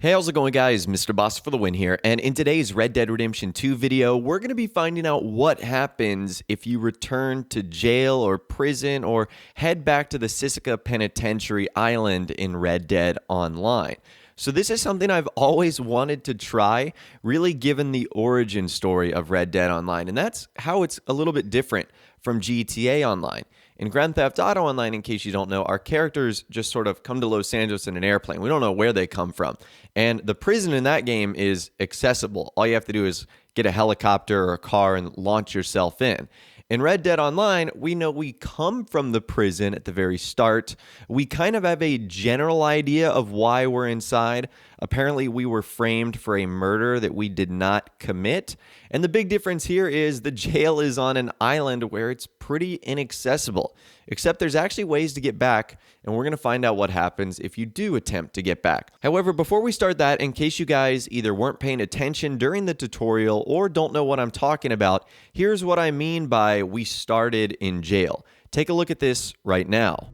Hey, how's it going, guys? Mr. Boss for the win here, and in today's Red Dead Redemption 2 video, we're going to be finding out what happens if you return to jail or prison or head back to the Sisika Penitentiary island in Red Dead Online. So this is something I've always wanted to try, really given the origin story of Red Dead Online, and that's how it's a little bit different from GTA Online. In Grand Theft Auto Online, in case you don't know, our characters just sort of come to Los Angeles in an airplane. We don't know where they come from. And the prison in that game is accessible. All you have to do is get a helicopter or a car and launch yourself in. In Red Dead Online, we know we come from the prison at the very start. We kind of have a general idea of why we're inside. Apparently, we were framed for a murder that we did not commit. And the big difference here is the jail is on an island where it's pretty inaccessible. Except there's actually ways to get back, and we're going to find out what happens if you do attempt to get back. However, before we start that, in case you guys either weren't paying attention during the tutorial or don't know what I'm talking about, here's what I mean by we started in jail. Take a look at this right now.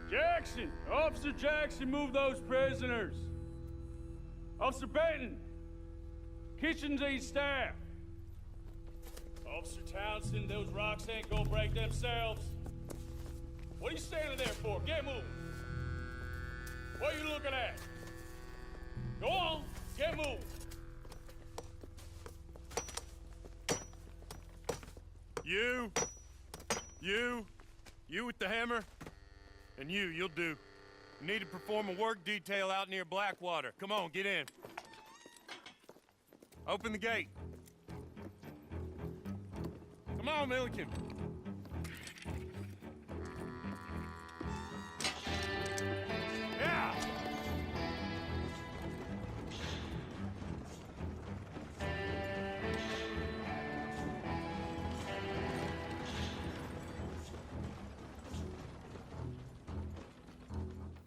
Jackson! Officer Jackson, move those prisoners! Officer Benton! Kitchens and staff! Officer Townsend, those rocks ain't gonna break themselves. What are you standing there for? Get moving! What are you looking at? Go on, get moving! You with the hammer? And you'll do. You need to perform a work detail out near Blackwater. Come on, get in. Open the gate. Come on, Milliken. Yeah!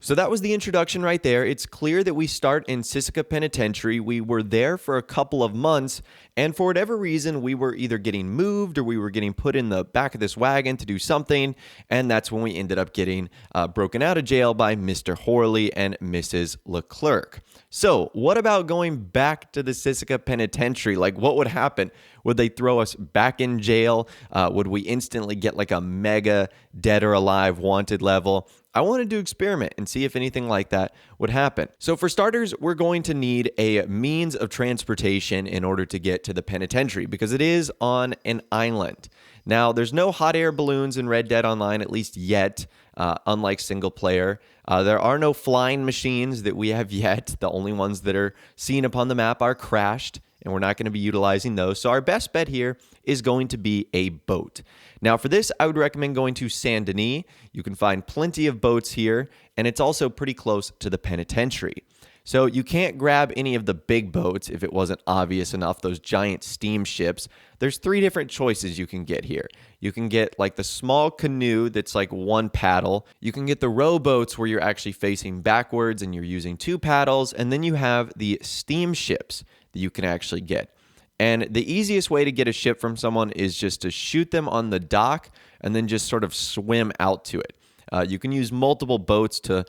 So that was the introduction right there. It's clear that we start in Sisika Penitentiary. We were there for a couple of months, and for whatever reason, we were either getting moved or we were getting put in the back of this wagon to do something, and that's when we ended up getting broken out of jail by Mr. Horley and Mrs. Leclerc. So what about going back to the Sisika Penitentiary? Like, what would happen? Would they throw us back in jail? Would we instantly get like a mega dead or alive wanted level? I wanted to experiment and see if anything like that would happen. So for starters, we're going to need a means of transportation in order to get to the penitentiary because it is on an island. Now, there's no hot air balloons in Red Dead Online, at least yet, unlike single player. There are no flying machines that we have yet. The only ones that are seen upon the map are crashed, and we're not going to be utilizing those. So our best bet here is going to be a boat. Now for this, I would recommend going to Saint Denis. You can find plenty of boats here, and it's also pretty close to the penitentiary. So you can't grab any of the big boats if it wasn't obvious enough, those giant steamships. There's three different choices you can get here. You can get like the small canoe that's like one paddle. You can get the rowboats where you're actually facing backwards and you're using two paddles. And then you have the steamships that you can actually get. And the easiest way to get a ship from someone is just to shoot them on the dock and then just sort of swim out to it. You can use multiple boats to,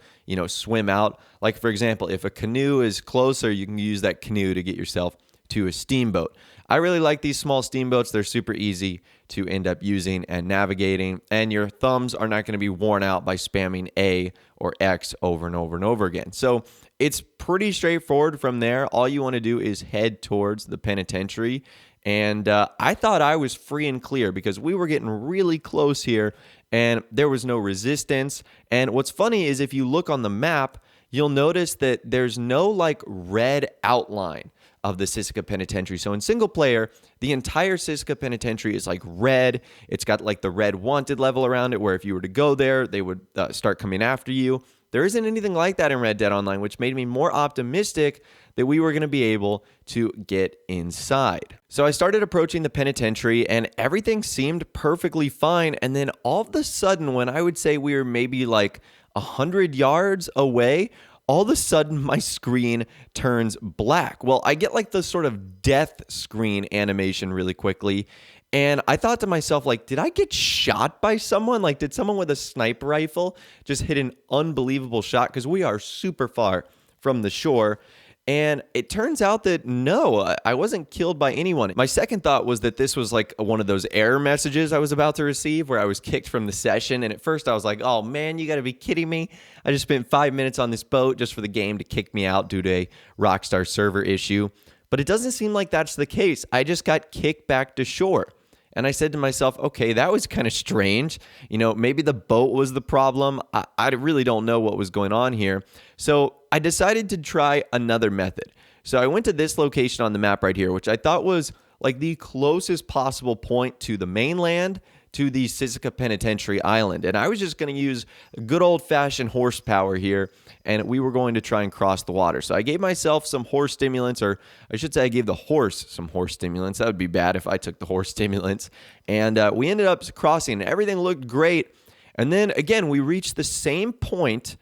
swim out. Like, for example, if a canoe is closer, you can use that canoe to get yourself to a steamboat. I really like these small steamboats. They're super easy to end up using and navigating, and your thumbs are not going to be worn out by spamming A or X over and over and over again. So it's pretty straightforward from there. All you want to do is head towards the penitentiary. And I thought I was free and clear because we were getting really close here and there was no resistance. And what's funny is if you look on the map, you'll notice that there's no like red outline of the Sisika Penitentiary. So in single player, the entire Sisika Penitentiary is like red. It's got like the red wanted level around it where if you were to go there, they would start coming after you. there isn't anything like that in Red Dead Online, which made me more optimistic that we were going to be able to get inside. So I started approaching the penitentiary and everything seemed perfectly fine. And then all of a sudden, when I would say we were maybe like 100 yards away, all of a sudden my screen turns black. Well, I get like the sort of death screen animation really quickly. And I thought to myself, like, did I get shot by someone? Like, did someone with a sniper rifle just hit an unbelievable shot? Because we are super far from the shore. And it turns out that no, I wasn't killed by anyone. My second thought was that this was like one of those error messages I was about to receive where I was kicked from the session. And at first I was like, oh man, you got to be kidding me. I just spent 5 minutes on this boat just for the game to kick me out due to a Rockstar server issue. But it doesn't seem like that's the case. I just got kicked back to shore. And I said to myself, okay, that was kind of strange. You know, maybe the boat was the problem. I really don't know what was going on here. So I decided to try another method. So I went to this location on the map right here, which I thought was like the closest possible point to the mainland, to the Sisika Penitentiary Island. And I was just going to use good old-fashioned horsepower here, and we were going to try and cross the water. So I gave myself some horse stimulants, or I should say I gave the horse some horse stimulants. That would be bad if I took the horse stimulants. And we ended up crossing, and everything looked great. And then, again, we reached the same point,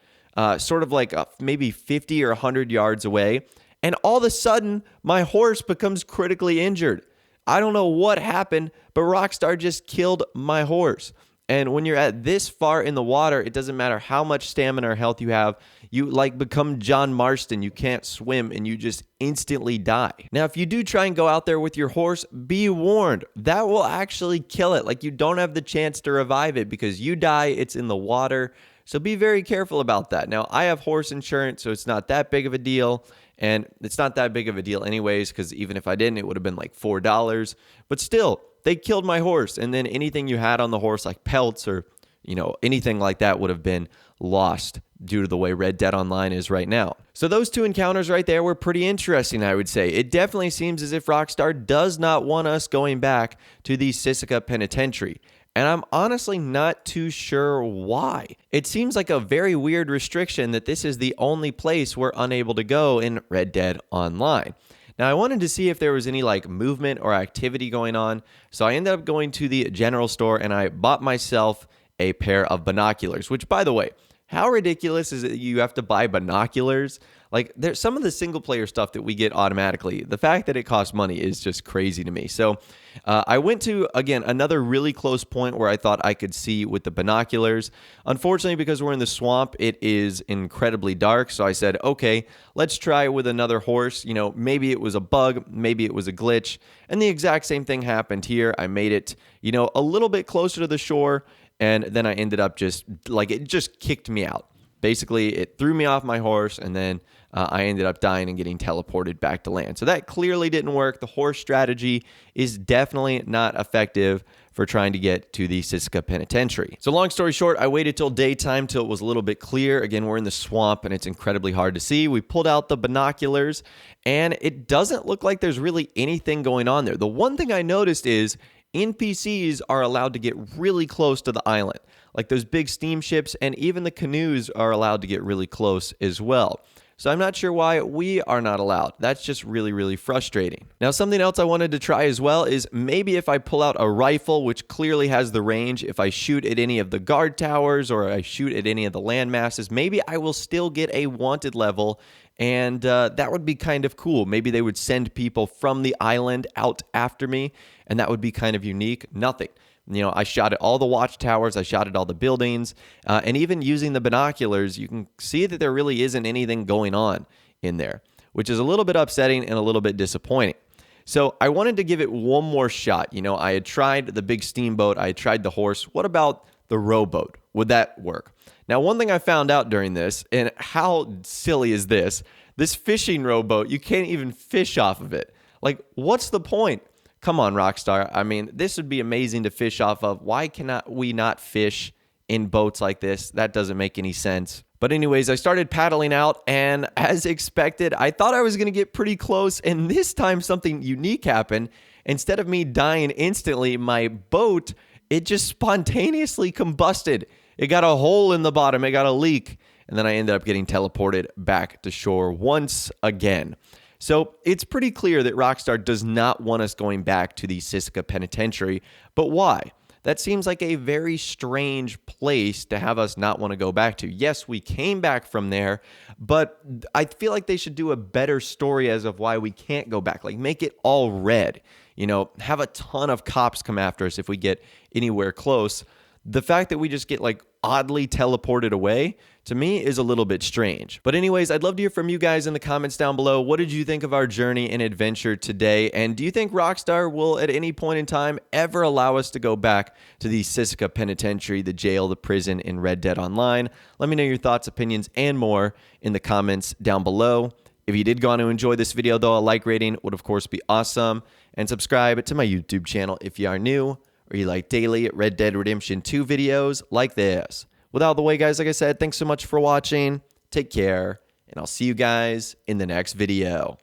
sort of like maybe 50 or 100 yards away, and all of a sudden, my horse becomes critically injured. I don't know what happened, but Rockstar just killed my horse. And when you're at this far in the water, it doesn't matter how much stamina or health you have. You like become John Marston. You can't swim and you just instantly die. Now, if you do try and go out there with your horse, be warned. That will actually kill it. Like, you don't have the chance to revive it because you die, it's in the water. So be very careful about that. Now, I have horse insurance, so it's not that big of a deal. And it's not that big of a deal anyways, because even if I didn't, it would have been like $4. But still, they killed my horse. And then anything you had on the horse, like pelts or, you know, anything like that would have been lost due to the way Red Dead Online is right now. So those two encounters right there were pretty interesting, I would say. It definitely seems as if Rockstar does not want us going back to the Sisika Penitentiary. And I'm honestly not too sure why. It seems like a very weird restriction that this is the only place we're unable to go in Red Dead Online. Now, I wanted to see if there was any like movement or activity going on, so I ended up going to the general store and I bought myself a pair of binoculars, which, by the way, how ridiculous is it that you have to buy binoculars? Like, there's some of the single player stuff that we get automatically. The fact that it costs money is just crazy to me. So I went to, again, another really close point where I thought I could see with the binoculars. Unfortunately, because we're in the swamp, it is incredibly dark. So I said, okay, let's try with another horse. You know, maybe it was a bug, maybe it was a glitch. And the exact same thing happened here. I made it, you know, a little bit closer to the shore. And then I ended up just, like, it just kicked me out. Basically, it threw me off my horse, and then I ended up dying and getting teleported back to land. So that clearly didn't work. The horse strategy is definitely not effective for trying to get to the Sisika Penitentiary. So long story short, I waited till daytime, till it was a little bit clear. Again, we're in the swamp, and it's incredibly hard to see. We pulled out the binoculars, and it doesn't look like there's really anything going on there. The one thing I noticed is NPCs are allowed to get really close to the island. Like those big steamships and even the canoes are allowed to get really close as well. So I'm not sure why we are not allowed. That's just really, really frustrating. Now, something else I wanted to try as well is maybe if I pull out a rifle, which clearly has the range, if I shoot at any of the guard towers or I shoot at any of the land masses, maybe I will still get a wanted level. And that would be kind of cool. Maybe they would send people from the island out after me, and that would be kind of unique. Nothing. You know, I shot at all the watchtowers, I shot at all the buildings, and even using the binoculars, you can see that there really isn't anything going on in there, which is a little bit upsetting and a little bit disappointing. So I wanted to give it one more shot. You know, I had tried the big steamboat, I had tried the horse. What about the rowboat? Would that work? Now, one thing I found out during this, and how silly is this? This fishing rowboat, you can't even fish off of it. Like, what's the point? Come on, Rockstar. I mean, this would be amazing to fish off of. Why cannot we not fish in boats like this? That doesn't make any sense. But anyways, I started paddling out, and as expected, I thought I was going to get pretty close, and this time something unique happened. Instead of me dying instantly, my boat, it just spontaneously combusted. It got a hole in the bottom. It got a leak. and then I ended up getting teleported back to shore once again. So it's pretty clear that Rockstar does not want us going back to the Sisika Penitentiary, but why? That seems like a very strange place to have us not want to go back to. Yes, we came back from there, but I feel like they should do a better story as of why we can't go back. Like, make it all red. You know, have a ton of cops come after us if we get anywhere close. The fact that we just get like oddly teleported away, to me, is a little bit strange. But anyways, I'd love to hear from you guys in the comments down below. What did you think of our journey and adventure today? And do you think Rockstar will at any point in time ever allow us to go back to the Sisika Penitentiary, the jail, the prison in Red Dead Online? Let me know your thoughts, opinions, and more in the comments down below. If you did go on to enjoy this video, though, a like rating would, of course, be awesome. And subscribe to my YouTube channel if you are new or you like daily Red Dead Redemption 2 videos like this. With all the way, guys, like I said, thanks so much for watching. Take care, and I'll see you guys in the next video.